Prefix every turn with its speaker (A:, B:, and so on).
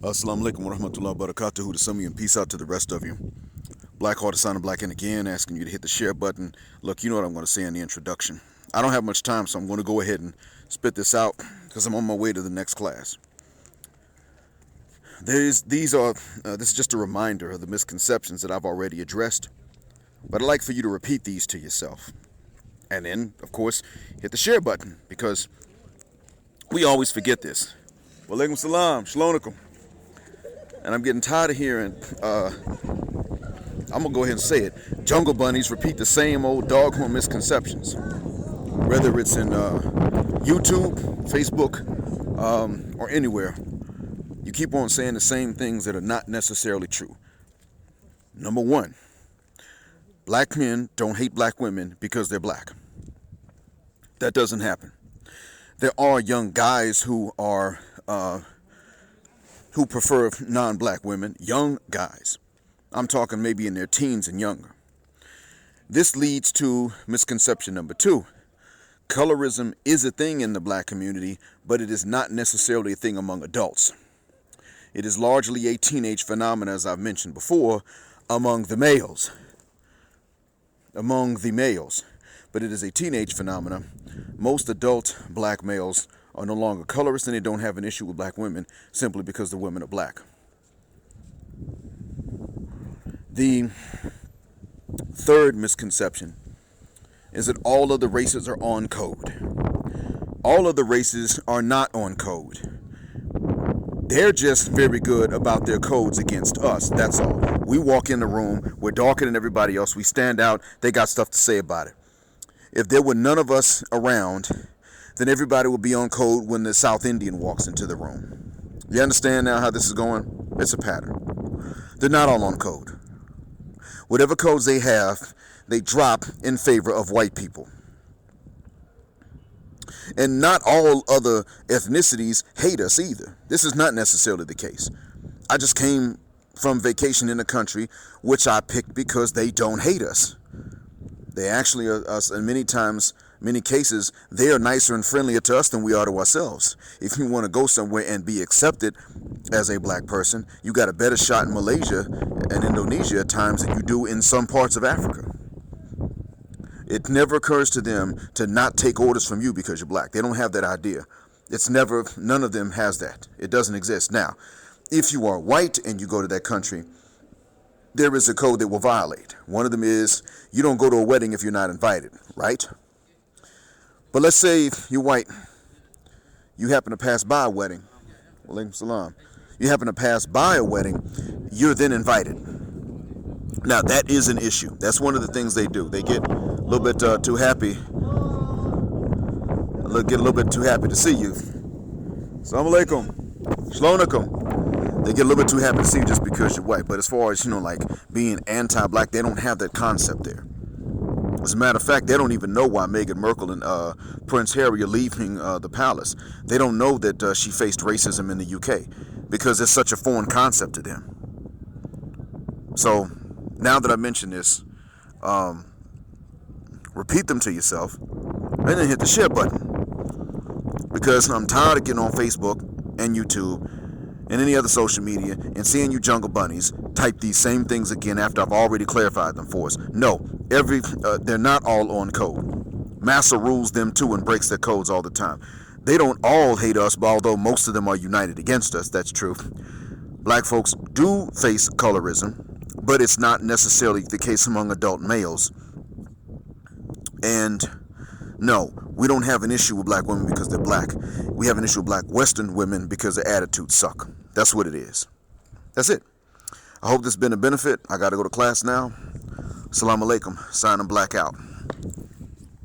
A: Assalamu alaikum wa rahmatullahi wa barakatuhu to some of you, and peace out to the rest of you. Black Heart is signing black in again, asking you to hit the share button. Look, you know what I'm going to say in the introduction. I don't have much time, so I'm going to go ahead and spit this out because I'm on my way to the next class. This is just a reminder of the misconceptions that I've already addressed, but I'd like for you to repeat these to yourself. And then, of course, hit the share button because we always forget this. Walaikum salam, shalom. And I'm getting tired of hearing, I'm going to go ahead and say it, jungle bunnies repeat the same old doggone misconceptions. Whether it's in YouTube, Facebook, or anywhere, you keep on saying the same things that are not necessarily true. Number one, black men don't hate black women because they're black. That doesn't happen. There are young guys who prefer non-black women, young guys. I'm talking maybe in their teens and younger. This leads to misconception number two. Colorism is a thing in the black community, but it is not necessarily a thing among adults. It is largely a teenage phenomenon, as I've mentioned before, among the males. But it is a teenage phenomenon. Most adult black males are no longer colorist, and they don't have an issue with black women simply because the women are black. The third misconception is that all of the races are on code. All of the races are not on code. They're just very good about their codes against us, that's all. We walk in the room, we're darker than everybody else, we stand out, they got stuff to say about it. If there were none of us around, then everybody would be on code when the South Indian walks into the room. You understand now how this is going? It's a pattern. They're not all on code. Whatever codes they have, they drop in favor of white people. And not all other ethnicities hate us either. This is not necessarily the case. I just came from vacation in a country which I picked because they don't hate us. They actually are us, and many cases, they are nicer and friendlier to us than we are to ourselves. If you want to go somewhere and be accepted as a black person, you got a better shot in Malaysia and Indonesia at times than you do in some parts of Africa. It never occurs to them to not take orders from you because you're black. They don't have that idea. None of them has that. It doesn't exist. Now, if you are white and you go to that country, there is a code that will violate. One of them is you don't go to a wedding if you're not invited, right? But let's say you're white, you happen to pass by a wedding. Walaikum salam. You happen to pass by a wedding, you're then invited. Now that is an issue. That's one of the things they do. They get a little bit too happy. Get a little bit too happy to see you. Assalamu alaikum. Shalom alaikum. They get a little bit too happy to see you just because you're white. But as far as, like being anti-black, they don't have that concept there. As a matter of fact, they don't even know why Meghan Markle and Prince Harry are leaving the palace. They don't know that she faced racism in the UK because it's such a foreign concept to them. So now that I mentioned this, repeat them to yourself and then hit the share button. Because I'm tired of getting on Facebook and YouTube and any other social media and seeing you jungle bunnies type these same things again after I've already clarified them for us. No, they're not all on code. Massa rules them too and breaks their codes all the time. They don't all hate us, but although most of them are united against us, that's true. Black folks do face colorism, but it's not necessarily the case among adult males. And no, we don't have an issue with black women because they're black. We have an issue with black Western women because their attitudes suck. That's what it is. That's it. I hope this has been a benefit. I got to go to class now. Assalamu alaikum. Signing black out.